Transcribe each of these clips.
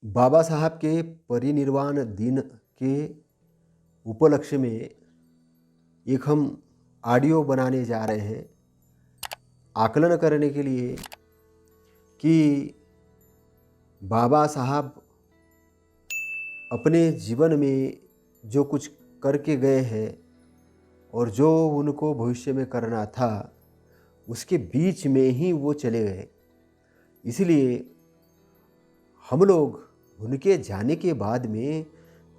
बाबा साहब के परिनिर्वाण दिन के उपलक्ष्य में एक हम ऑडियो बनाने जा रहे हैं, आकलन करने के लिए कि बाबा साहब अपने जीवन में जो कुछ करके गए हैं और जो उनको भविष्य में करना था, उसके बीच में ही वो चले गए। इसलिए हम लोग उनके जाने के बाद में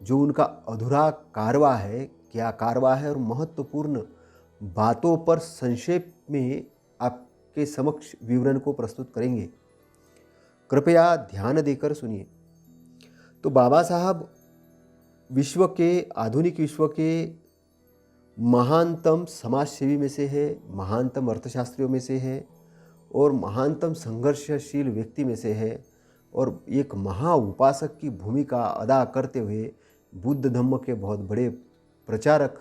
जो उनका अधूरा कारवा है, क्या कारवा है और महत्वपूर्ण बातों पर संक्षेप में आपके समक्ष विवरण को प्रस्तुत करेंगे। कृपया ध्यान देकर सुनिए। तो बाबा साहब आधुनिक विश्व के महानतम समाजसेवी में से है, महानतम अर्थशास्त्रियों में से है और महानतम संघर्षशील व्यक्ति में से है और एक महा उपासक की भूमिका अदा करते हुए बुद्ध धम्म के बहुत बड़े प्रचारक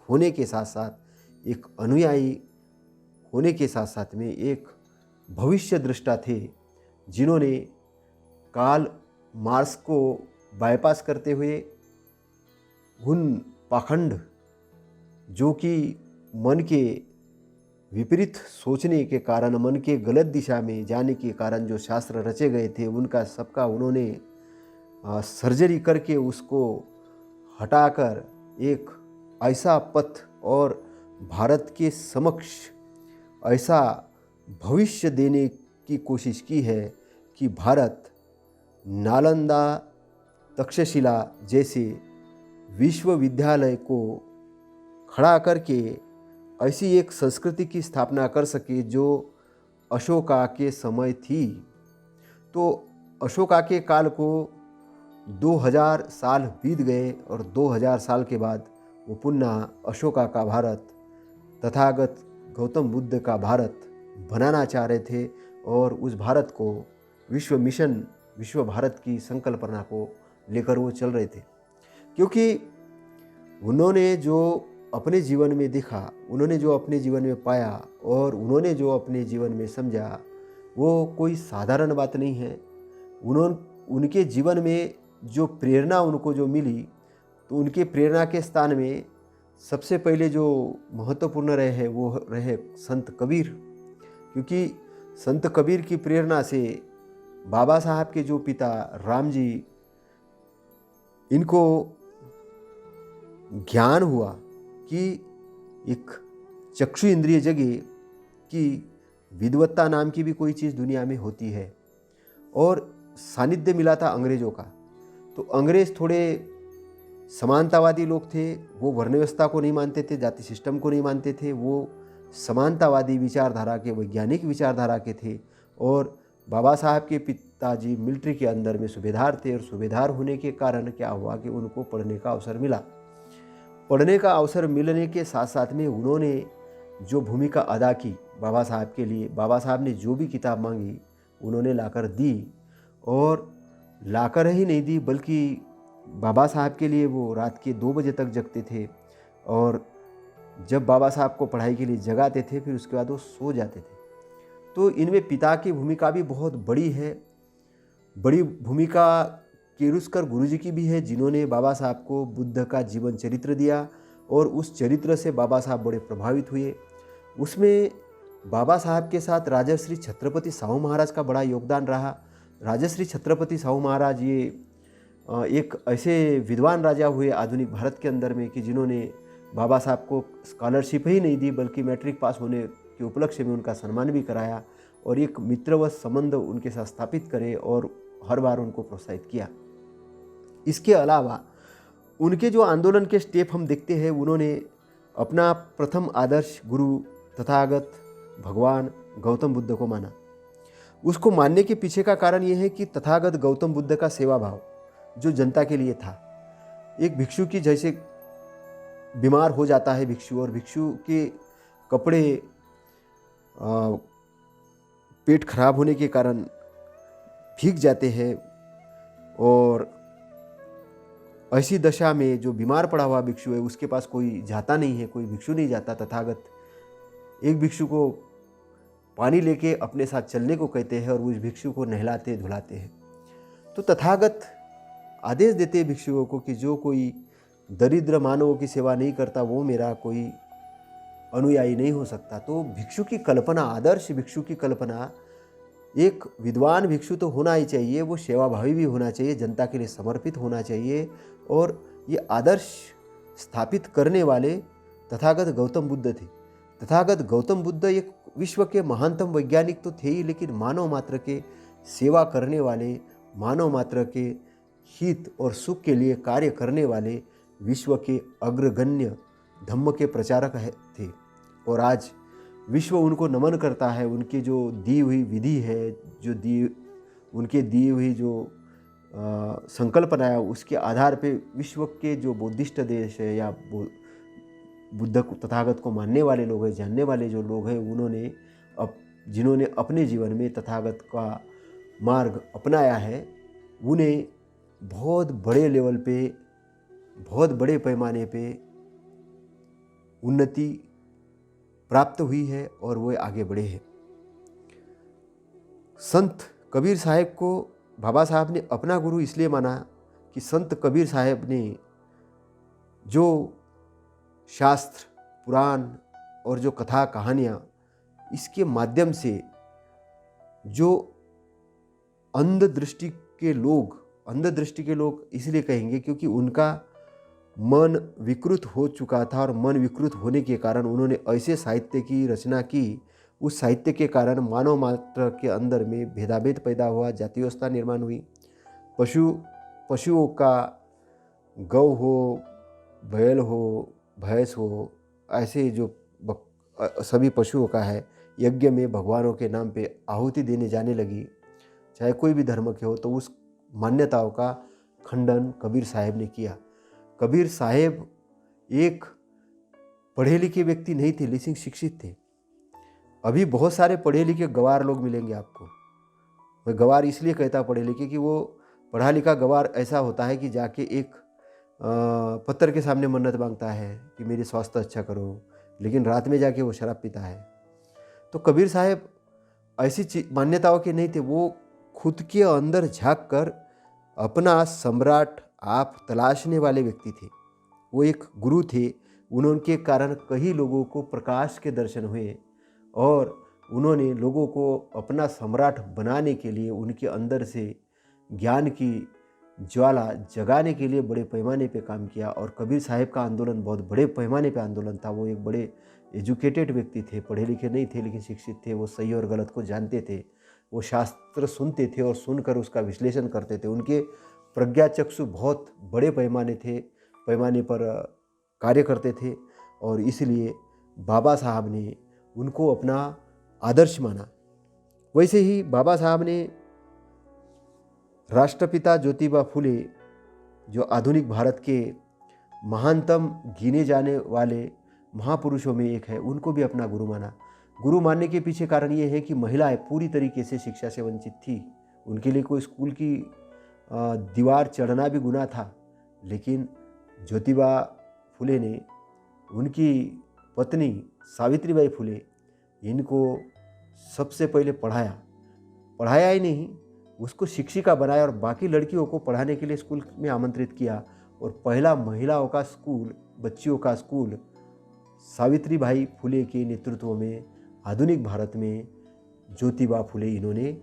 होने के साथ साथ एक अनुयायी होने के साथ साथ में एक भविष्य दृष्टा थे, जिन्होंने कार्ल मार्क्स को बाईपास करते हुए उन पाखंड जो कि मन के विपरीत सोचने के कारण, मन के गलत दिशा में जाने के कारण जो शास्त्र रचे गए थे, उनका सबका उन्होंने सर्जरी करके उसको हटाकर एक ऐसा पथ और भारत के समक्ष ऐसा भविष्य देने की कोशिश की है कि भारत नालंदा, तक्षशिला जैसे विश्वविद्यालय को खड़ा करके ऐसी एक संस्कृति की स्थापना कर सके जो अशोका के समय थी। तो अशोका के काल को 2000 साल बीत गए और 2000 साल के बाद वो पुनः अशोका का भारत, तथागत गौतम बुद्ध का भारत बनाना चाह रहे थे और उस भारत को विश्व मिशन, विश्व भारत की संकल्पना को लेकर वो चल रहे थे। क्योंकि उन्होंने जो अपने जीवन में देखा, उन्होंने जो अपने जीवन में पाया और उन्होंने जो अपने जीवन में समझा, वो कोई साधारण बात नहीं है। उनके जीवन में जो प्रेरणा उनको जो मिली, तो उनके प्रेरणा के स्थान में सबसे पहले जो महत्वपूर्ण रहे हैं वो रहे संत कबीर। क्योंकि संत कबीर की प्रेरणा से बाबा साहब के जो पिता राम जी, इनको ज्ञान हुआ कि एक चक्षु इंद्रिय जगे कि विद्वत्ता नाम की भी कोई चीज़ दुनिया में होती है। और सानिध्य मिला था अंग्रेज़ों का। तो अंग्रेज़ थोड़े समानतावादी लोग थे, वो वर्ण व्यवस्था को नहीं मानते थे, जाति सिस्टम को नहीं मानते थे, वो समानतावादी विचारधारा के, वैज्ञानिक विचारधारा के थे। और बाबा साहब के पिताजी मिलिट्री के अंदर में सूबेदार थे और सूबेदार होने के कारण क्या हुआ कि उनको पढ़ने का अवसर मिला। पढ़ने का अवसर मिलने के साथ साथ में उन्होंने जो भूमिका अदा की बाबा साहब के लिए, बाबा साहब ने जो भी किताब मांगी उन्होंने लाकर दी। और लाकर ही नहीं दी बल्कि बाबा साहब के लिए वो रात के 2 बजे तक जगते थे और जब बाबा साहब को पढ़ाई के लिए जगाते थे फिर उसके बाद वो सो जाते थे। तो इनमें पिता की भूमिका भी बहुत बड़ी है। बड़ी भूमिका केरुस्कर गुरुजी की भी है, जिन्होंने बाबा साहब को बुद्ध का जीवन चरित्र दिया और उस चरित्र से बाबा साहब बड़े प्रभावित हुए। उसमें बाबा साहब के साथ राजश्री छत्रपति साहू महाराज का बड़ा योगदान रहा। राजश्री छत्रपति साहू महाराज ये एक ऐसे विद्वान राजा हुए आधुनिक भारत के अंदर में कि जिन्होंने बाबा साहब को स्कॉलरशिप ही नहीं दी बल्कि मैट्रिक पास होने के उपलक्ष्य में उनका सम्मान भी कराया और एक मित्रवत संबंध उनके साथ स्थापित करे और हर बार उनको प्रोत्साहित किया। इसके अलावा उनके जो आंदोलन के स्टेप हम देखते हैं, उन्होंने अपना प्रथम आदर्श गुरु तथागत भगवान गौतम बुद्ध को माना। उसको मानने के पीछे का कारण यह है कि तथागत गौतम बुद्ध का सेवा भाव जो जनता के लिए था। एक भिक्षु की जैसे बीमार हो जाता है भिक्षु और भिक्षु के कपड़े पेट खराब होने के कारण भीग जाते हैं और ऐसी दशा में जो बीमार पड़ा हुआ भिक्षु है उसके पास कोई जाता नहीं है, कोई भिक्षु नहीं जाता। तथागत एक भिक्षु को पानी लेके अपने साथ चलने को कहते हैं और उस भिक्षु को नहलाते धुलाते हैं। तो तथागत आदेश देते भिक्षुओं को कि जो कोई दरिद्र मानवों की सेवा नहीं करता वो मेरा कोई अनुयायी नहीं हो सकता। तो भिक्षु की कल्पना, आदर्श भिक्षु की कल्पना, एक विद्वान भिक्षु तो होना ही चाहिए, वो सेवाभावी भी होना चाहिए, जनता के लिए समर्पित होना चाहिए। और ये आदर्श स्थापित करने वाले तथागत गौतम बुद्ध थे। तथागत गौतम बुद्ध एक विश्व के महानतम वैज्ञानिक तो थे ही, लेकिन मानव मात्र के सेवा करने वाले, मानव मात्र के हित और सुख के लिए कार्य करने वाले विश्व के अग्रगण्य धम्म के प्रचारक थे। और आज विश्व उनको नमन करता है। उनकी जो दी हुई विधि है, उनके दी हुई जो संकल्पना है, उसके आधार पे विश्व के जो बौद्धिस्ट देश है या बुद्ध तथागत को मानने वाले लोग हैं, जानने वाले जो लोग हैं, जिन्होंने अपने जीवन में तथागत का मार्ग अपनाया है, उन्हें बहुत बड़े लेवल पे, बहुत बड़े पैमाने पे उन्नति प्राप्त हुई है और वो आगे बढ़े हैं। संत कबीर साहब को बाबा साहब ने अपना गुरु इसलिए माना कि संत कबीर साहब ने जो शास्त्र, पुराण और जो कथा कहानियाँ, इसके माध्यम से जो अंधदृष्टि के लोग इसलिए कहेंगे क्योंकि उनका मन विकृत हो चुका था, और मन विकृत होने के कारण उन्होंने ऐसे साहित्य की रचना की, उस साहित्य के कारण मानव मात्र के अंदर में भेदाभेद पैदा हुआ, जाति व्यवस्था निर्माण हुई। पशुओं का, गौ हो, बैल हो, भैंस हो, ऐसे जो सभी पशुओं का है, यज्ञ में भगवानों के नाम पे आहुति देने जाने लगी, चाहे कोई भी धर्म के हो। तो उस मान्यताओं का खंडन कबीर साहब ने किया। कबीर साहब एक पढ़े लिखे व्यक्ति नहीं थे, लेकिन शिक्षित थे। अभी बहुत सारे पढ़े लिखे गवार लोग मिलेंगे आपको। मैं गवार इसलिए कहता पढ़े लिखे कि वो पढ़ा लिखा गवार ऐसा होता है कि जाके एक पत्थर के सामने मन्नत मांगता है कि मेरी स्वास्थ्य अच्छा करो, लेकिन रात में जाके वो शराब पीता है। तो कबीर साहब ऐसी मान्यताओं के नहीं थे। वो खुद के अंदर झांक कर अपना सम्राट आप तलाशने वाले व्यक्ति थे। वो एक गुरु थे। उनके कारण कई लोगों को प्रकाश के दर्शन हुए, और उन्होंने लोगों को अपना सम्राट बनाने के लिए उनके अंदर से ज्ञान की ज्वाला जगाने के लिए बड़े पैमाने पे काम किया। और कबीर साहब का आंदोलन बहुत बड़े पैमाने पे आंदोलन था। वो एक बड़े एजुकेटेड व्यक्ति थे, पढ़े लिखे नहीं थे लेकिन शिक्षित थे। वो सही और गलत को जानते थे। वो शास्त्र सुनते थे और सुनकर उसका विश्लेषण करते थे। उनके प्रज्ञा चक्षु बहुत बड़े पैमाने पर कार्य करते थे, और इसलिए बाबा साहब ने उनको अपना आदर्श माना। वैसे ही बाबा साहब ने राष्ट्रपिता ज्योतिबा फुले, जो आधुनिक भारत के महानतम गिने जाने वाले महापुरुषों में एक है, उनको भी अपना गुरु माना। गुरु मानने के पीछे कारण ये है कि महिलाएं पूरी तरीके से शिक्षा से वंचित थी। उनके लिए कोई स्कूल की दीवार चढ़ना भी गुनाह था। लेकिन ज्योतिबा फुले ने, उनकी पत्नी सावित्रीबाई फुले, इनको सबसे पहले पढ़ाया ही नहीं, उसको शिक्षिका बनाया और बाकी लड़कियों को पढ़ाने के लिए स्कूल में आमंत्रित किया। और पहला महिलाओं का स्कूल, बच्चियों का स्कूल सावित्रीबाई फुले के नेतृत्व में आधुनिक भारत में ज्योतिबा फुले इन्होंने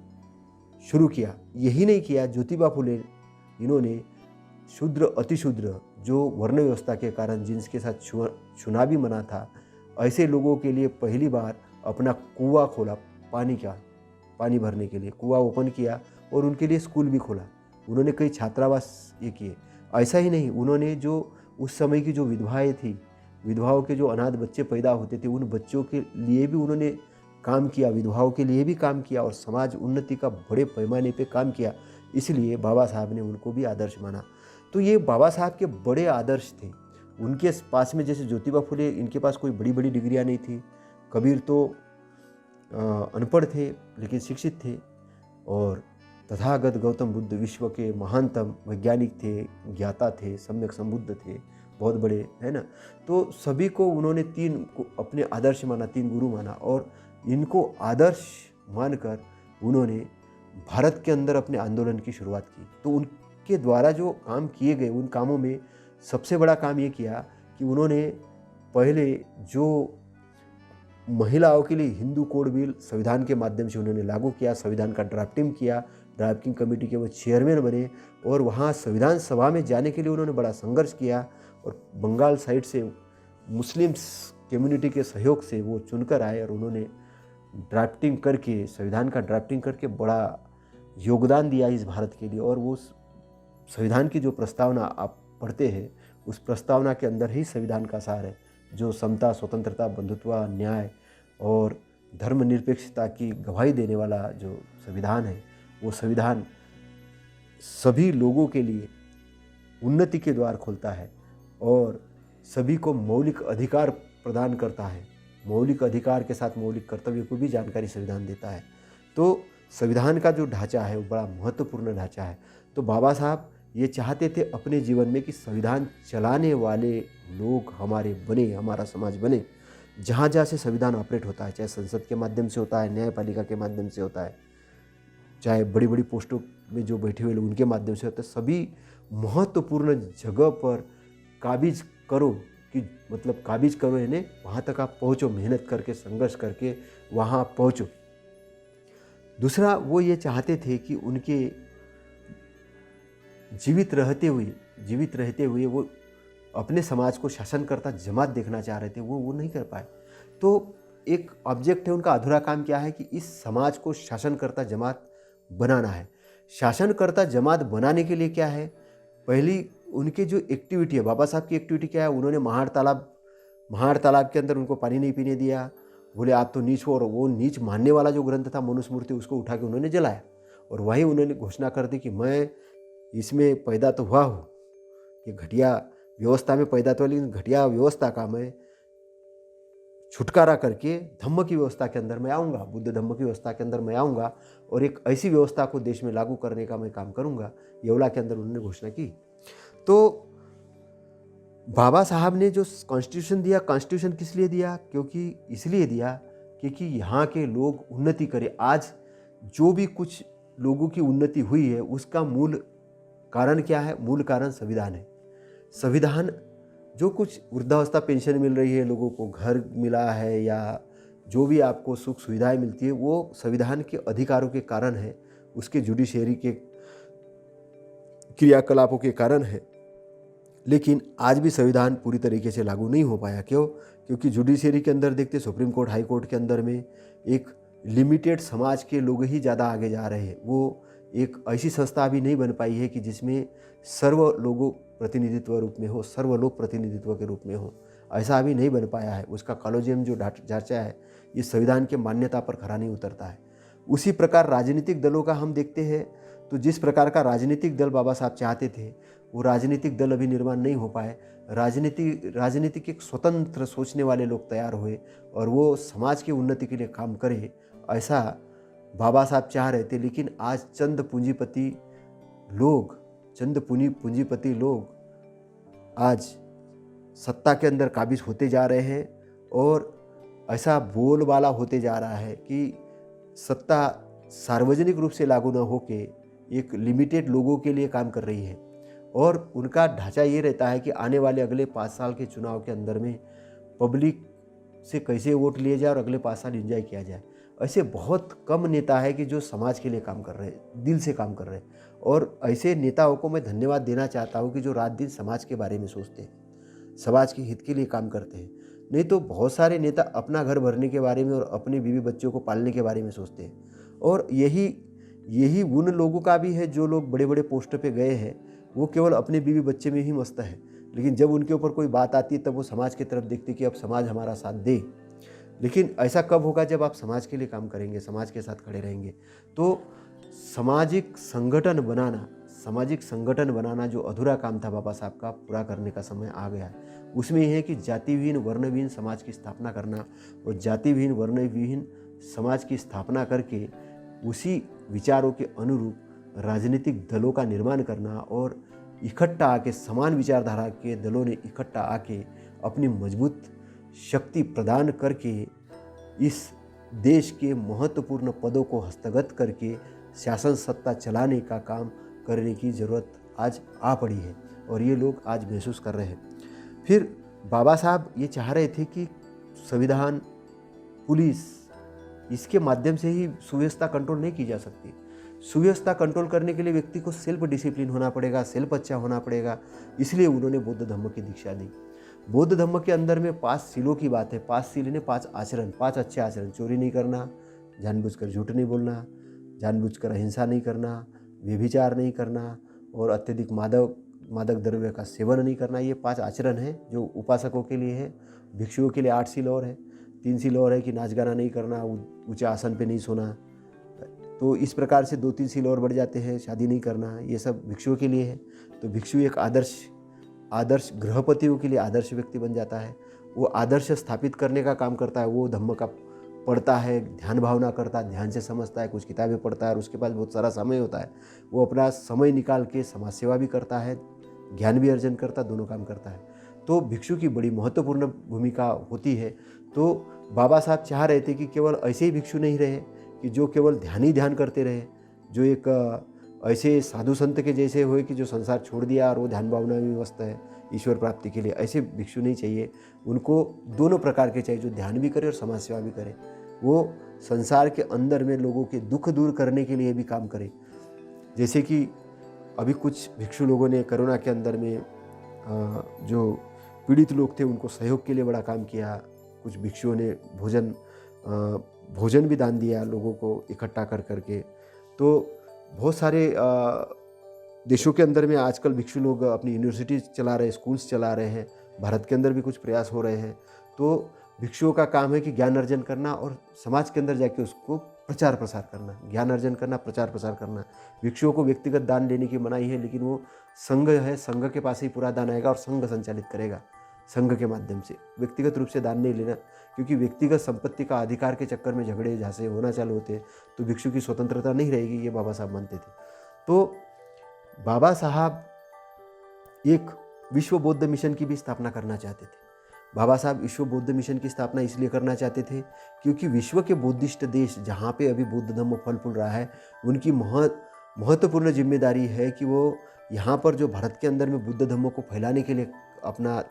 शुरू किया। यही नहीं किया, ज्योतिबा फुले इन्होंने शूद्र अतिशूद्र, जो वर्ण व्यवस्था के कारण जिनके साथ छूना भी मना था, ऐसे लोगों के लिए पहली बार अपना कुआं खोला, पानी भरने के लिए कुआं ओपन किया, और उनके लिए स्कूल भी खोला। उन्होंने कई छात्रावास ये किए। ऐसा ही नहीं, उन्होंने जो उस समय की जो विधवाएं थी, विधवाओं के जो अनाथ बच्चे पैदा होते थे, उन बच्चों के लिए भी उन्होंने काम किया, विधवाओं के लिए भी काम किया, और समाज उन्नति का बड़े पैमाने पे काम किया। इसलिए बाबा साहब ने उनको भी आदर्श माना। तो ये बाबा साहब के बड़े आदर्श थे। उनके पास में, जैसे ज्योतिबा फुले, इनके पास कोई बड़ी बड़ी डिग्रियाँ नहीं थी। कबीर तो अनपढ़ थे लेकिन शिक्षित थे। और तथागत गौतम बुद्ध विश्व के महानतम वैज्ञानिक थे, ज्ञाता थे, सम्यक संबुद्ध थे, बहुत बड़े, है ना। तो सभी को उन्होंने तीन को अपने आदर्श माना, तीन गुरु माना, और इनको आदर्श मानकर उन्होंने भारत के अंदर अपने आंदोलन की शुरुआत की। तो उनके द्वारा जो काम किए गए, उन कामों में सबसे बड़ा काम ये किया कि उन्होंने पहले जो महिलाओं के लिए हिंदू कोड बिल संविधान के माध्यम से उन्होंने लागू किया, संविधान का ड्राफ्टिंग किया, ड्राफ्टिंग कमेटी के वो चेयरमैन बने और वहाँ संविधान सभा में जाने के लिए उन्होंने बड़ा संघर्ष किया और बंगाल साइड से मुस्लिम्स कम्युनिटी के सहयोग से वो चुनकर आए और उन्होंने ड्राफ्टिंग करके, संविधान का ड्राफ्टिंग करके बड़ा योगदान दिया इस भारत के लिए। और वो संविधान की जो प्रस्तावना आप पढ़ते हैं, उस प्रस्तावना के अंदर ही संविधान का सार है, जो समता, स्वतंत्रता, बंधुत्व, न्याय और धर्मनिरपेक्षता की गवाही देने वाला जो संविधान है, वो संविधान सभी लोगों के लिए उन्नति के द्वार खोलता है और सभी को मौलिक अधिकार प्रदान करता है। मौलिक अधिकार के साथ मौलिक कर्तव्य को भी जानकारी संविधान देता है। तो संविधान का जो ढांचा है वो बड़ा महत्वपूर्ण ढांचा है। तो बाबा साहब ये चाहते थे अपने जीवन में कि संविधान चलाने वाले लोग हमारे बने, हमारा समाज बने। जहाँ जहाँ से संविधान ऑपरेट होता है, चाहे संसद के माध्यम से होता है, न्यायपालिका के माध्यम से होता है, चाहे बड़ी बड़ी पोस्टों में जो बैठे हुए लोग उनके माध्यम से होता है, सभी महत्वपूर्ण जगह पर काबिज करो कि मतलब काबिज करो, यानी वहाँ तक आप पहुँचो, मेहनत करके, संघर्ष करके वहाँ आप पहुँचो। दूसरा, वो ये चाहते थे कि उनके जीवित रहते हुए वो अपने समाज को शासनकर्ता जमात देखना चाह रहे थे, वो नहीं कर पाए। तो एक ऑब्जेक्ट है उनका, अधूरा काम क्या है कि इस समाज को शासनकर्ता जमात बनाना है। शासनकर्ता जमात बनाने के लिए क्या है, पहली उनके जो एक्टिविटी है, बाबा साहब की एक्टिविटी क्या है, उन्होंने महाड़ तालाब के अंदर उनको पानी नहीं पीने दिया, बोले आप तो नीच हो। और वो नीच मानने वाला जो ग्रंथ था मनुस्मृति, उसको उठा के उन्होंने जलाया और वहीं उन्होंने घोषणा कर दी कि मैं इसमें पैदा तो हुआ हूँ, ये घटिया व्यवस्था में पैदा तो, लेकिन घटिया व्यवस्था का मैं छुटकारा करके धम्म की व्यवस्था के अंदर मैं आऊँगा, बुद्ध धम्म की व्यवस्था के अंदर मैं आऊँगा और एक ऐसी व्यवस्था को देश में लागू करने का मैं काम करूँगा। येवला के अंदर उन्होंने घोषणा की। तो बाबा साहब ने जो कॉन्स्टिट्यूशन दिया, कॉन्स्टिट्यूशन किस लिए दिया, क्योंकि इसलिए दिया क्योंकि यहाँ के लोग उन्नति करें। आज जो भी कुछ लोगों की उन्नति हुई है उसका मूल कारण क्या है, मूल कारण संविधान है। संविधान जो कुछ वृद्धावस्था पेंशन मिल रही है, लोगों को घर मिला है या जो भी आपको सुख सुविधाएं मिलती है, वो संविधान के अधिकारों के कारण है, उसके जुडिशरी के क्रियाकलापों के कारण है। लेकिन आज भी संविधान पूरी तरीके से लागू नहीं हो पाया। क्यों? क्योंकि जुडिशरी के अंदर देखते, सुप्रीम कोर्ट, हाई कोर्ट के अंदर में एक लिमिटेड समाज के लोग ही ज़्यादा आगे जा रहे हैं। वो एक ऐसी संस्था अभी नहीं बन पाई है कि जिसमें सर्व लोगों प्रतिनिधित्व रूप में हो, सर्वलोक प्रतिनिधित्व के रूप में हो, ऐसा अभी नहीं बन पाया है। उसका कॉलोजियम जो ढांचा है, ये संविधान के मान्यता पर खरा नहीं उतरता है। उसी प्रकार राजनीतिक दलों का हम देखते हैं, तो जिस प्रकार का राजनीतिक दल बाबा साहब चाहते थे, वो राजनीतिक दल अभी निर्माण नहीं हो पाए। राजनीतिक एक स्वतंत्र सोचने वाले लोग तैयार हुए और वो समाज की उन्नति के लिए काम करे, ऐसा बाबा साहब चाह रहे थे। लेकिन आज चंद पूंजीपति लोग आज सत्ता के अंदर काबिज होते जा रहे हैं और ऐसा बोलबाला होते जा रहा है कि सत्ता सार्वजनिक रूप से लागू न होके एक लिमिटेड लोगों के लिए काम कर रही है। और उनका ढांचा ये रहता है कि आने वाले अगले 5 साल के चुनाव के अंदर में पब्लिक से कैसे वोट लिए जाए और अगले 5 साल एंजॉय किया जाए। ऐसे बहुत कम नेता है कि जो समाज के लिए काम कर रहे हैं, दिल से काम कर रहे हैं। और ऐसे नेताओं को मैं धन्यवाद देना चाहता हूँ कि जो रात दिन समाज के बारे में सोचते हैं, समाज के हित के लिए काम करते हैं। नहीं तो बहुत सारे नेता अपना घर भरने के बारे में और अपने बीवी बच्चों को पालने के बारे में सोचते हैं। और यही उन लोगों का भी है जो लोग बड़े बड़े पोस्ट पे गए हैं, वो केवल अपने बीवी बच्चे में ही मस्त है, लेकिन जब उनके ऊपर कोई बात आती है तब वो समाज की तरफ देखते कि अब समाज हमारा साथ दे। लेकिन ऐसा कब होगा? जब आप समाज के लिए काम करेंगे, समाज के साथ खड़े रहेंगे। तो सामाजिक संगठन बनाना जो अधूरा काम था बाबा साहब का, पूरा करने का समय आ गया है। उसमें यह है कि जातिविहीन वर्णविहीन समाज की स्थापना करना और जातिविहीन वर्णविहीन समाज की स्थापना करके उसी विचारों के अनुरूप राजनीतिक दलों का निर्माण करना और इकट्ठा आके, समान विचारधारा के दलों ने इकट्ठा आके अपनी मजबूत शक्ति प्रदान करके इस देश के महत्वपूर्ण पदों को हस्तगत करके शासन सत्ता चलाने का काम करने की ज़रूरत आज आ पड़ी है और ये लोग आज महसूस कर रहे हैं। फिर बाबा साहब ये चाह रहे थे कि संविधान, पुलिस, इसके माध्यम से ही सुव्यवस्था कंट्रोल नहीं की जा सकती। सुव्यवस्था कंट्रोल करने के लिए व्यक्ति को सेल्फ डिसिप्लिन होना पड़ेगा, सेल्फ अच्छा होना पड़ेगा। इसलिए उन्होंने बौद्ध धम्म की दीक्षा दी। बौद्ध धम्म के अंदर में 5 सीलों की बात है। 5 सील ने 5 आचरण, 5 अच्छे आचरण: चोरी नहीं करना, जानबूझकर झूठ नहीं बोलना, जानबूझकर अहिंसा नहीं करना, व्यभिचार नहीं करना और अत्यधिक मादक द्रव्य का सेवन नहीं करना। ये 5 आचरण हैं जो उपासकों के लिए है। भिक्षुओं के लिए 8 सील और है। 3 सील और है कि नाच गाना नहीं करना, ऊंचे आसन पे नहीं सोना। तो इस प्रकार से 2-3 सील और बढ़ जाते हैं। शादी नहीं करना, ये सब भिक्षुओं के लिए है। तो भिक्षु एक आदर्श गृहपतियों के लिए आदर्श व्यक्ति बन जाता है। वो आदर्श स्थापित करने का काम करता है। वो धम्म का पढ़ता है, ध्यान भावना करता है, ध्यान से समझता है, कुछ किताबें पढ़ता है और उसके पास बहुत सारा समय होता है। वो अपना समय निकाल के समाज सेवा भी करता है, ज्ञान भी अर्जन करता है, दोनों काम करता है। तो भिक्षु की बड़ी महत्वपूर्ण भूमिका होती है। तो बाबा साहब चाह रहे थे कि केवल ऐसे ही भिक्षु नहीं रहे कि जो केवल ध्यान ही ध्यान करते रहे, जो एक ऐसे साधु संत के जैसे हुए कि जो संसार छोड़ दिया और वो ध्यान भावना में व्यस्त है ईश्वर प्राप्ति के लिए। ऐसे भिक्षु नहीं चाहिए। उनको दोनों प्रकार के चाहिए, जो ध्यान भी करे और समाज सेवा भी करे। वो संसार के अंदर में लोगों के दुख दूर करने के लिए भी काम करे। जैसे कि अभी कुछ भिक्षु लोगों ने कोरोना के अंदर में जो पीड़ित लोग थे उनको सहयोग के लिए बड़ा काम किया। कुछ भिक्षुओं ने भोजन भी दान दिया लोगों को इकट्ठा कर करके। तो बहुत सारे देशों के अंदर में आजकल भिक्षु लोग अपनी यूनिवर्सिटी चला रहे हैं, स्कूल्स चला रहे हैं। भारत के अंदर भी कुछ प्रयास हो रहे हैं। तो भिक्षुओं का काम है कि ज्ञान अर्जन करना और समाज के अंदर जाके उसको प्रचार प्रसार करना। ज्ञान अर्जन करना, प्रचार प्रसार करना। भिक्षुओं को व्यक्तिगत दान देने की मनाही है, लेकिन वो संघ है, संघ के पास ही पूरा दान आएगा और संघ संचालित करेगा। संघ के माध्यम से व्यक्तिगत रूप से दान नहीं लेना, क्योंकि व्यक्तिगत संपत्ति का अधिकार के चक्कर में झगड़े झांसे होना चालू होते हैं तो भिक्षु की स्वतंत्रता नहीं रहेगी, ये बाबा साहब मानते थे। तो बाबा साहब एक विश्व बौद्ध मिशन की भी स्थापना करना चाहते थे। बाबा साहब विश्व बौद्ध मिशन की स्थापना इसलिए करना चाहते थे क्योंकि विश्व के बौद्धिस्ट देश जहाँ पे अभी बौद्ध धम्म फल फूल रहा है, उनकी महत्वपूर्ण जिम्मेदारी है कि वो यहाँ पर जो भारत के अंदर में बुद्ध धम्म को फैलाने के लिए अपना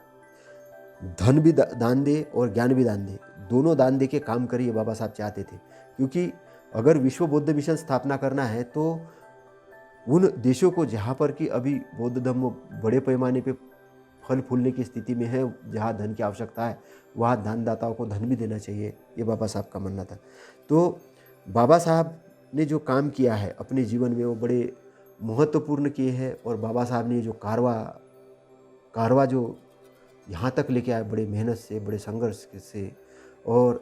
धन भी दान दे और ज्ञान भी दान दे, दोनों दान दे के काम करिए, बाबा साहब चाहते थे। क्योंकि अगर विश्व बौद्ध मिशन स्थापना करना है तो उन देशों को जहाँ पर कि अभी बौद्ध धम्म बड़े पैमाने पे फल फूलने की स्थिति में है, जहाँ धन की आवश्यकता है, वहाँ दानदाताओं को धन भी देना चाहिए, ये बाबा साहब का मानना था। तो बाबा साहब ने जो काम किया है अपने जीवन में वो बड़े महत्वपूर्ण किए हैं। और बाबा साहब ने जो कारवा जो यहाँ तक लेके आए, बड़े मेहनत से, बड़े संघर्ष से, और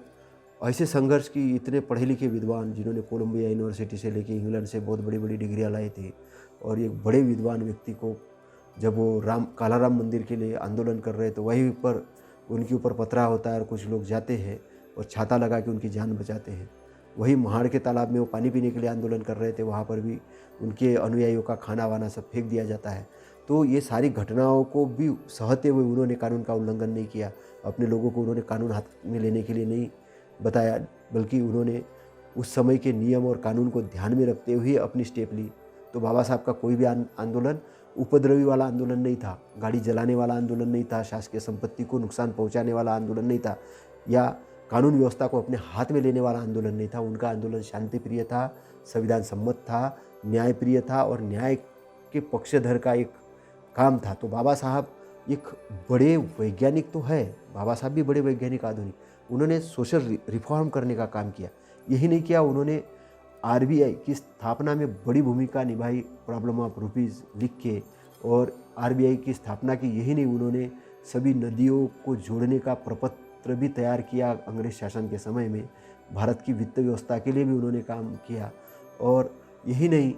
ऐसे संघर्ष की इतने पढ़े लिखे विद्वान जिन्होंने कोलंबिया यूनिवर्सिटी से लेके इंग्लैंड से बहुत बड़ी बड़ी डिग्रियाँ लाए थे, और एक बड़े विद्वान व्यक्ति को जब वो कालाराम मंदिर के लिए आंदोलन कर रहे तो वहीं पर उनके ऊपर पथरा होता है और कुछ लोग जाते हैं और छाता लगा के उनकी जान बचाते हैं। वही महाड़ के तालाब में वो पानी पीने के लिए आंदोलन कर रहे थे, वहाँ पर भी उनके अनुयायियों का खाना वाना सब फेंक दिया जाता है। तो ये सारी घटनाओं को भी सहते हुए उन्होंने कानून का उल्लंघन नहीं किया। अपने लोगों को उन्होंने कानून हाथ में लेने के लिए नहीं बताया, बल्कि उन्होंने उस समय के नियम और कानून को ध्यान में रखते हुए अपनी स्टेप ली। तो बाबा साहब का कोई भी आंदोलन उपद्रवी वाला आंदोलन नहीं था, गाड़ी जलाने वाला आंदोलन नहीं था, शासकीय संपत्ति को नुकसान पहुंचाने वाला आंदोलन नहीं था, या कानून व्यवस्था को अपने हाथ में लेने वाला आंदोलन नहीं था। उनका आंदोलन शांतिप्रिय था, संविधान सम्मत था, न्यायप्रिय था और न्याय के पक्षधर का एक काम था। तो बाबा साहब एक बड़े वैज्ञानिक तो है, बाबा साहब भी बड़े वैज्ञानिक आधुनिक। उन्होंने सोशल रिफॉर्म करने का काम किया। यही नहीं किया, उन्होंने आरबीआई की स्थापना में बड़ी भूमिका निभाई, प्रॉब्लम ऑफ रुपीज़ लिख के, और आरबीआई की स्थापना की। यही नहीं, उन्होंने सभी नदियों को जोड़ने का प्रपत्र भी तैयार किया अंग्रेज शासन के समय में। भारत की वित्त व्यवस्था के लिए भी उन्होंने काम किया। और यही नहीं,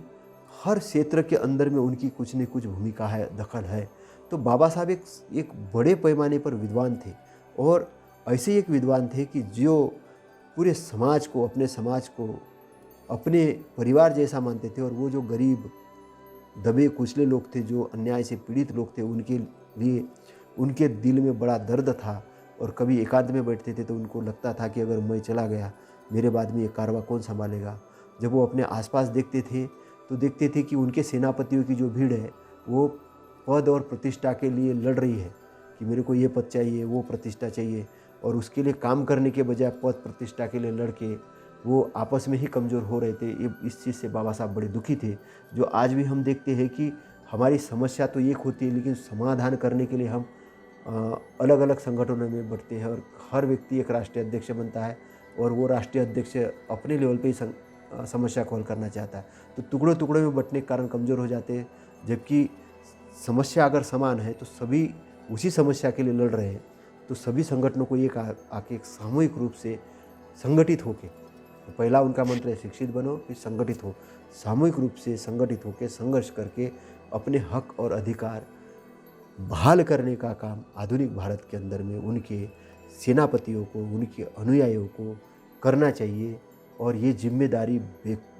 हर क्षेत्र के अंदर में उनकी कुछ न कुछ भूमिका है, दखल है। तो बाबा साहब एक बड़े पैमाने पर विद्वान थे, और ऐसे एक विद्वान थे कि जो पूरे समाज को, अपने समाज को अपने परिवार जैसा मानते थे। और वो जो गरीब दबे कुचले लोग थे, जो अन्याय से पीड़ित लोग थे, उनके लिए उनके दिल में बड़ा दर्द था। और कभी एकांत में बैठते थे तो उनको लगता था कि अगर मैं चला गया, मेरे बाद में ये कारवां कौन संभालेगा। जब वो अपने आसपास देखते थे तो देखते थे कि उनके सेनापतियों की जो भीड़ है वो पद और प्रतिष्ठा के लिए लड़ रही है कि मेरे को ये पद चाहिए, वो प्रतिष्ठा चाहिए, और उसके लिए काम करने के बजाय पद प्रतिष्ठा के लिए लड़के वो आपस में ही कमज़ोर हो रहे थे। ये इस चीज़ से बाबा साहब बड़े दुखी थे। जो आज भी हम देखते हैं कि हमारी समस्या तो एक होती है, लेकिन समाधान करने के लिए हम अलग अलग संगठनों में बढ़ते हैं, और हर व्यक्ति एक राष्ट्रीय अध्यक्ष बनता है, और वो राष्ट्रीय अध्यक्ष अपने लेवल पे ही समस्या को हल करना चाहता है। तो टुकड़ों टुकड़ों में बंटने के कारण कमज़ोर हो जाते हैं। जबकि समस्या अगर समान है तो सभी उसी समस्या के लिए लड़ रहे हैं, तो सभी संगठनों को एक आके एक सामूहिक रूप से संगठित होके, तो पहला उनका मंत्र है शिक्षित बनो, फिर संगठित हो, सामूहिक रूप से संगठित होकर संघर्ष करके अपने हक और अधिकार बहाल करने का काम आधुनिक भारत के अंदर में उनके सेनापतियों को, उनके अनुयायियों को करना चाहिए। और ये जिम्मेदारी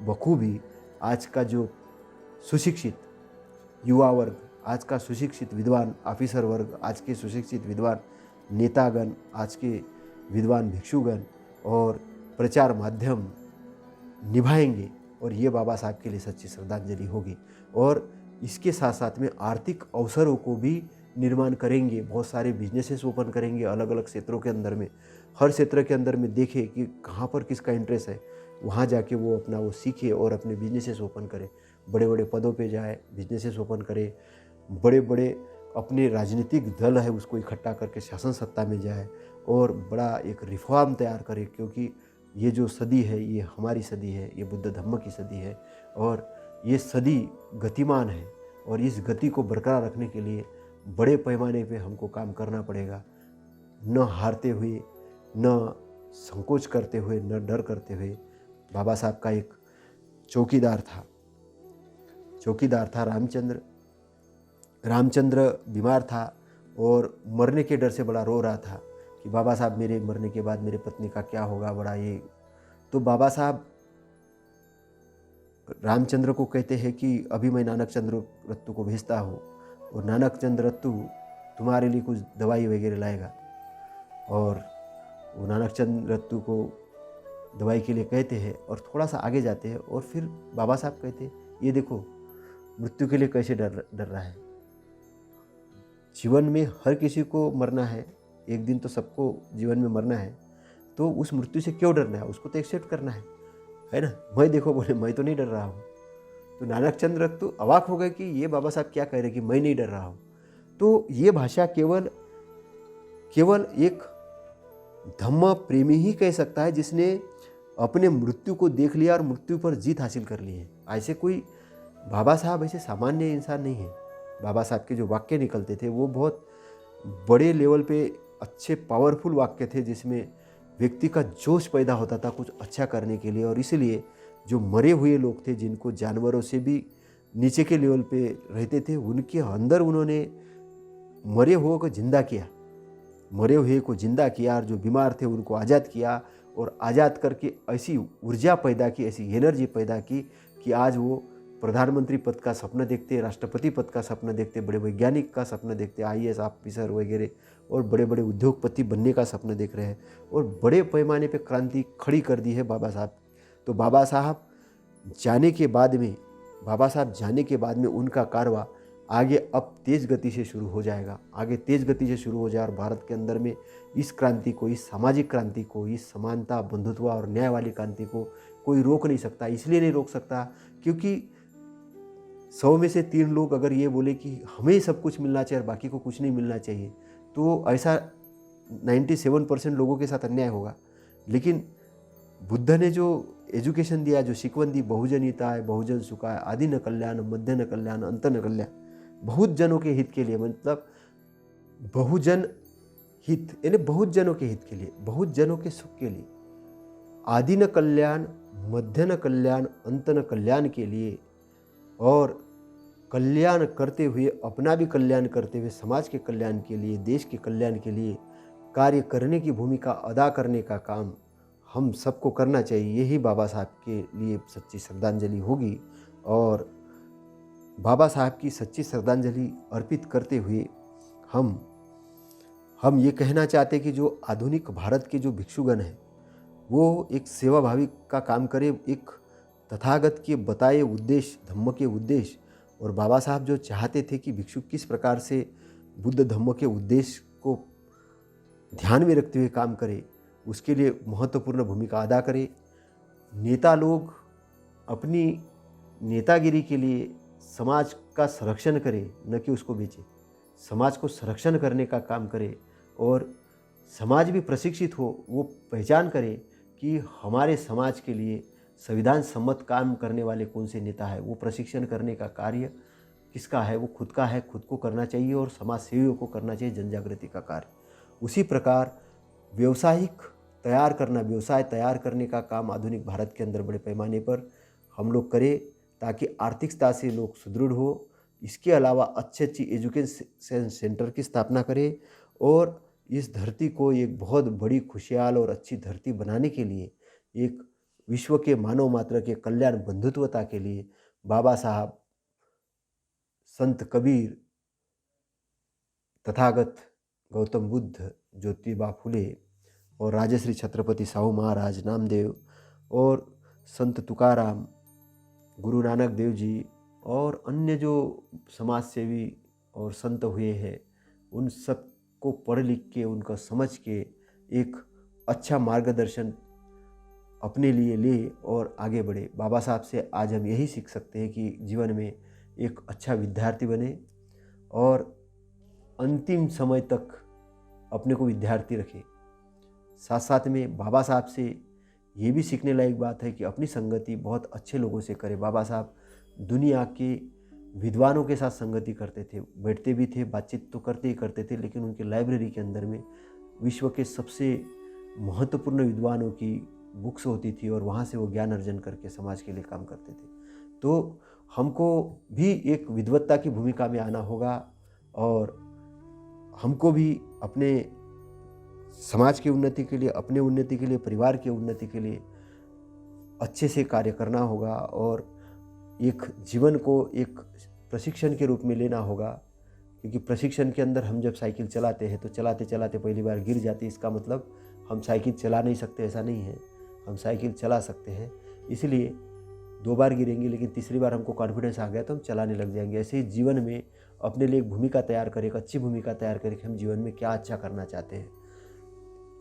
बखूबी आज का जो सुशिक्षित युवा वर्ग, आज का सुशिक्षित विद्वान ऑफिसर वर्ग, आज के सुशिक्षित विद्वान नेतागण, आज के विद्वान भिक्षुगण और प्रचार माध्यम निभाएंगे, और ये बाबा साहब के लिए सच्ची श्रद्धांजलि होगी। और इसके साथ साथ में आर्थिक अवसरों को भी निर्माण करेंगे, बहुत सारे बिजनेसेस ओपन करेंगे अलग अलग क्षेत्रों के अंदर में। हर क्षेत्र के अंदर में देखे कि कहाँ पर किसका इंटरेस्ट है, वहाँ जाके वो अपना वो सीखे और अपने बिजनेसेस ओपन करे, बड़े बड़े पदों पे जाए, बिजनेसेस ओपन करे, बड़े बड़े अपने राजनीतिक दल है उसको इकट्ठा करके शासन सत्ता में जाए और बड़ा एक रिफॉर्म तैयार करे। क्योंकि ये जो सदी है ये हमारी सदी है, ये बुद्ध धम्म की सदी है, और ये सदी गतिमान है, और इस गति को बरकरार रखने के लिए बड़े पैमाने पे हमको काम करना पड़ेगा, न हारते हुए, न संकोच करते हुए, न डर करते हुए। बाबा साहब का एक चौकीदार था रामचंद्र बीमार था और मरने के डर से बड़ा रो रहा था कि बाबा साहब मेरे मरने के बाद मेरे पत्नी का क्या होगा, बड़ा ये। तो बाबा साहब रामचंद्र को कहते हैं कि अभी मैं नानक चंद्र रत्तू को भेजता हूँ, और नानक चंद्र रत्तू तुम्हारे लिए कुछ दवाई वगैरह लाएगा। और वो नानक चंद्र रत्तू को दवाई के लिए कहते हैं और थोड़ा सा आगे जाते हैं, और फिर बाबा साहब कहते हैं ये देखो मृत्यु के लिए कैसे डर रहा है। जीवन में हर किसी को मरना है, एक दिन तो सबको जीवन में मरना है, तो उस मृत्यु से क्यों डरना है, उसको तो एक्सेप्ट करना है ना। मैं देखो बोले मैं तो नहीं डर रहा हूँ। तो नानक चंद्र रत्तू अवाक हो गए कि ये बाबा साहब क्या कह रहे कि मैं नहीं डर रहा हूँ। तो ये भाषा केवल एक धम्म प्रेमी ही कह सकता है जिसने अपने मृत्यु को देख लिया और मृत्यु पर जीत हासिल कर ली है। ऐसे कोई बाबा साहब ऐसे सामान्य इंसान नहीं है। बाबा साहब के जो वाक्य निकलते थे वो बहुत बड़े लेवल पे अच्छे पावरफुल वाक्य थे, जिसमें व्यक्ति का जोश पैदा होता था कुछ अच्छा करने के लिए। और इसलिए जो मरे हुए लोग थे, जिनको जानवरों से भी नीचे के लेवल पे रहते थे, उनके अंदर उन्होंने मरे हुए को जिंदा किया, और जो बीमार थे उनको आज़ाद किया, और आज़ाद करके ऐसी ऊर्जा पैदा की, ऐसी एनर्जी पैदा की कि आज वो प्रधानमंत्री पद का सपना देखते, राष्ट्रपति पद का सपना देखते, बड़े वैज्ञानिक का सपना देखते, IAS ऑफिसर वगैरह, और बड़े बड़े उद्योगपति बनने का सपना देख रहे हैं, और बड़े पैमाने पे क्रांति खड़ी कर दी है बाबा साहब। तो बाबा साहब जाने के बाद में उनका कारवा आगे अब तेज़ गति से शुरू हो जाएगा, और भारत के अंदर में इस क्रांति को, इस सामाजिक क्रांति को, इस समानता, बंधुत्व और न्याय वाली क्रांति को कोई रोक नहीं सकता। इसलिए नहीं रोक सकता क्योंकि 100 में से 3 लोग अगर ये बोले कि हमें सब कुछ मिलना चाहिए और बाकी को कुछ नहीं मिलना चाहिए, तो ऐसा 97% लोगों के साथ अन्याय होगा। लेकिन बुद्ध ने जो एजुकेशन दिया, जो शिकवन दी, बहुजन हिताय बहुजन सुखाय, आदि न कल्याण, मध्य न कल्याण, अंत न कल्याण, बहुत जनों के हित के लिए, मतलब बहुजन हित यानी बहुत जनों के हित के लिए, बहुत जनों के सुख के लिए, आदि न कल्याण, मध्य न कल्याण, अंत न कल्याण के लिए, और कल्याण करते हुए, अपना भी कल्याण करते हुए, समाज के कल्याण के लिए, देश के कल्याण के लिए कार्य करने की भूमिका अदा करने का काम हम सबको करना चाहिए। यही बाबा साहब के लिए सच्ची श्रद्धांजलि होगी। और बाबा साहब की सच्ची श्रद्धांजलि अर्पित करते हुए हम ये कहना चाहते कि जो आधुनिक भारत के जो भिक्षुगण हैं वो एक सेवाभावी का काम करे, एक तथागत के बताए उद्देश्य, धम्म के उद्देश्य, और बाबा साहब जो चाहते थे कि भिक्षु किस प्रकार से बुद्ध धम्म के उद्देश्य को ध्यान में रखते हुए काम करे, उसके लिए महत्वपूर्ण भूमिका अदा करे। नेता लोग अपनी नेतागिरी के लिए समाज का संरक्षण करे, न कि उसको बेचे। समाज को संरक्षण करने का काम करे और समाज भी प्रशिक्षित हो, वो पहचान करे कि हमारे समाज के लिए संविधान सम्मत काम करने वाले कौन से नेता है। वो प्रशिक्षण करने का कार्य किसका है, वो खुद का है, खुद को करना चाहिए और समाज सेवियों को करना चाहिए जन जागृति का कार्य। उसी प्रकार व्यवसाय तैयार करने का काम आधुनिक भारत के अंदर बड़े पैमाने पर हम लोग करें, ताकि आर्थिकता से लोग सुदृढ़ हो। इसके अलावा अच्छी एजुकेशन सेंटर की स्थापना करें और इस धरती को एक बहुत बड़ी खुशहाल और अच्छी धरती बनाने के लिए, एक विश्व के मानव मात्र के कल्याण बंधुत्वता के लिए बाबा साहब, संत कबीर, तथागत गौतम बुद्ध, ज्योतिबा फुले और राजश्री छत्रपति साहू महाराज, नामदेव और संत तुकाराम, गुरु नानक देव जी और अन्य जो समाज सेवी और संत हुए हैं, उन सब को पढ़ लिख के, उनका समझ के एक अच्छा मार्गदर्शन अपने लिए ले और आगे बढ़े। बाबा साहब से आज हम यही सीख सकते हैं कि जीवन में एक अच्छा विद्यार्थी बने और अंतिम समय तक अपने को विद्यार्थी रखे। साथ साथ में बाबा साहब से ये भी सीखने लायक बात है कि अपनी संगति बहुत अच्छे लोगों से करें। बाबा साहब दुनिया के विद्वानों के साथ संगति करते थे, बैठते भी थे, बातचीत तो करते ही करते थे, लेकिन उनके लाइब्रेरी के अंदर में विश्व के सबसे महत्वपूर्ण विद्वानों की बुक्स होती थी और वहाँ से वो ज्ञान अर्जन करके समाज के लिए काम करते थे। तो हमको भी एक विद्वत्ता की भूमिका में आना होगा और हमको भी अपने समाज की उन्नति के लिए, अपने उन्नति के लिए, परिवार की उन्नति के लिए अच्छे से कार्य करना होगा और एक जीवन को एक प्रशिक्षण के रूप में लेना होगा। क्योंकि प्रशिक्षण के अंदर हम जब साइकिल चलाते हैं तो चलाते चलाते पहली बार गिर जाती, इसका मतलब हम साइकिल चला नहीं सकते, ऐसा नहीं है। हम साइकिल चला सकते हैं, इसलिए 2 बार गिरेंगे लेकिन तीसरी बार हमको कॉन्फिडेंस आ गया तो हम चलाने लग जाएंगे। ऐसे ही जीवन में अपने लिए एक भूमिका तैयार करें, एक अच्छी भूमिका तैयार करें कि हम जीवन में क्या अच्छा करना चाहते हैं।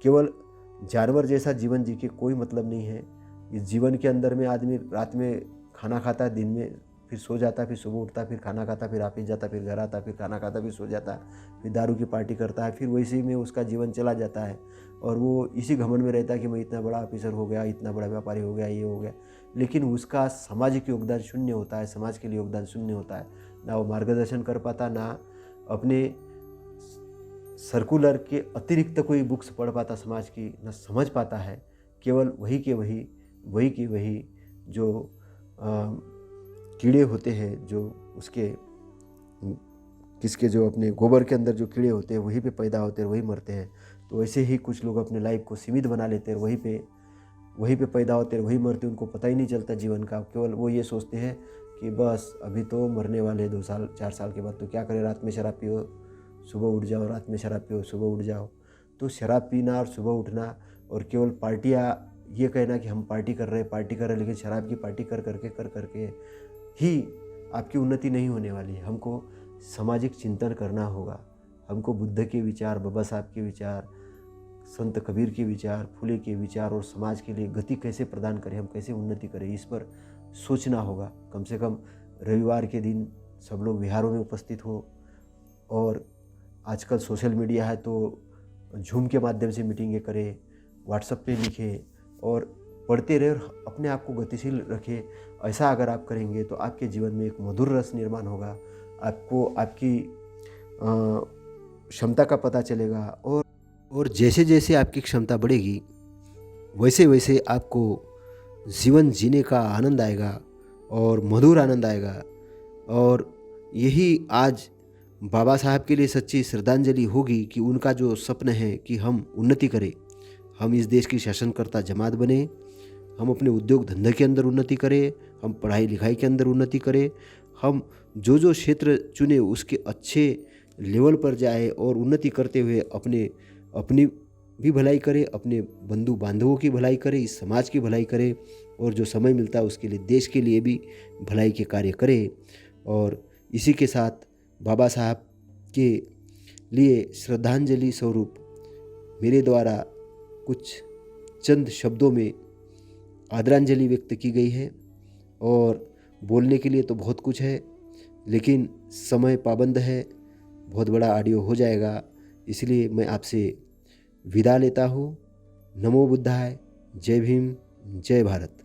केवल जानवर जैसा जीवन जी के कोई मतलब नहीं है। इस जीवन के अंदर में आदमी रात में खाना खाता है, दिन में फिर सो जाता है, फिर सुबह उठता है, फिर खाना खाता, फिर ऑफिस जाता, फिर घर आता, फिर खाना खाता, फिर सो जाता, फिर दारू की पार्टी करता है, फिर वैसे ही में उसका जीवन चला जाता है और वो इसी घमंड में रहता है कि मैं इतना बड़ा ऑफिसर हो गया, इतना बड़ा व्यापारी हो गया, ये हो गया। लेकिन उसका सामाजिक योगदान शून्य होता है, समाज के लिए योगदान शून्य होता है। ना वो मार्गदर्शन कर पाता, ना अपने सर्कुलर के अतिरिक्त कोई बुक्स पढ़ पाता समाज की, ना समझ पाता है। केवल वही के वही जो कीड़े होते हैं, जो उसके किसके जो अपने गोबर के अंदर जो कीड़े होते हैं वहीं पे पैदा होते हैं, वही मरते हैं। तो वैसे ही कुछ लोग अपने लाइफ को सीमित बना लेते हैं, वहीं पे पैदा होते हैं, वही मरते हैं, उनको पता ही नहीं चलता जीवन का। केवल वो ये सोचते हैं कि बस अभी तो मरने वाले 2 साल 4 साल के बाद, तो क्या करें, रात में शराब पियो सुबह उठ जाओ, रात में शराब पियो सुबह उठ जाओ। तो शराब पीना और सुबह उठना और केवल पार्टियाँ, ये कहना कि हम पार्टी कर रहे हैं, लेकिन शराब की पार्टी कर करके ही आपकी उन्नति नहीं होने वाली है। हमको सामाजिक चिंतन करना होगा। हमको बुद्ध के विचार, बाबा साहब के विचार, संत कबीर के विचार, फुले के विचार और समाज के लिए गति कैसे प्रदान करें, हम कैसे उन्नति करें, इस पर सोचना होगा। कम से कम रविवार के दिन सब लोग विहारों में उपस्थित हो और आजकल सोशल मीडिया है तो जूम के माध्यम से मीटिंगें करें, व्हाट्सएप पे लिखें और पढ़ते रहे और अपने आप को गतिशील रखें। ऐसा अगर आप करेंगे तो आपके जीवन में एक मधुर रस निर्माण होगा, आपको आपकी क्षमता का पता चलेगा और जैसे जैसे आपकी क्षमता बढ़ेगी वैसे वैसे आपको जीवन जीने का आनंद आएगा और मधुर आनंद आएगा। और यही आज बाबा साहब के लिए सच्ची श्रद्धांजलि होगी कि उनका जो सपना है कि हम उन्नति करें, हम इस देश की शासनकर्ता जमात बने, हम अपने उद्योग धंधे के अंदर उन्नति करें, हम पढ़ाई लिखाई के अंदर उन्नति करें, हम जो क्षेत्र चुने उसके अच्छे लेवल पर जाए और उन्नति करते हुए अपनी भी भलाई करे, अपने बंधु बांधवों की भलाई करे, इस समाज की भलाई करे, और जो समय मिलता है उसके लिए देश के लिए भी भलाई के कार्य करे। और इसी के साथ बाबा साहब के लिए श्रद्धांजलि स्वरूप मेरे द्वारा कुछ चंद शब्दों में आदरांजलि व्यक्त की गई है। और बोलने के लिए तो बहुत कुछ है, लेकिन समय पाबंद है, बहुत बड़ा ऑडियो हो जाएगा, इसलिए मैं आपसे विदा लेता हूँ। नमो बुद्धाय। जय भीम, जय भारत।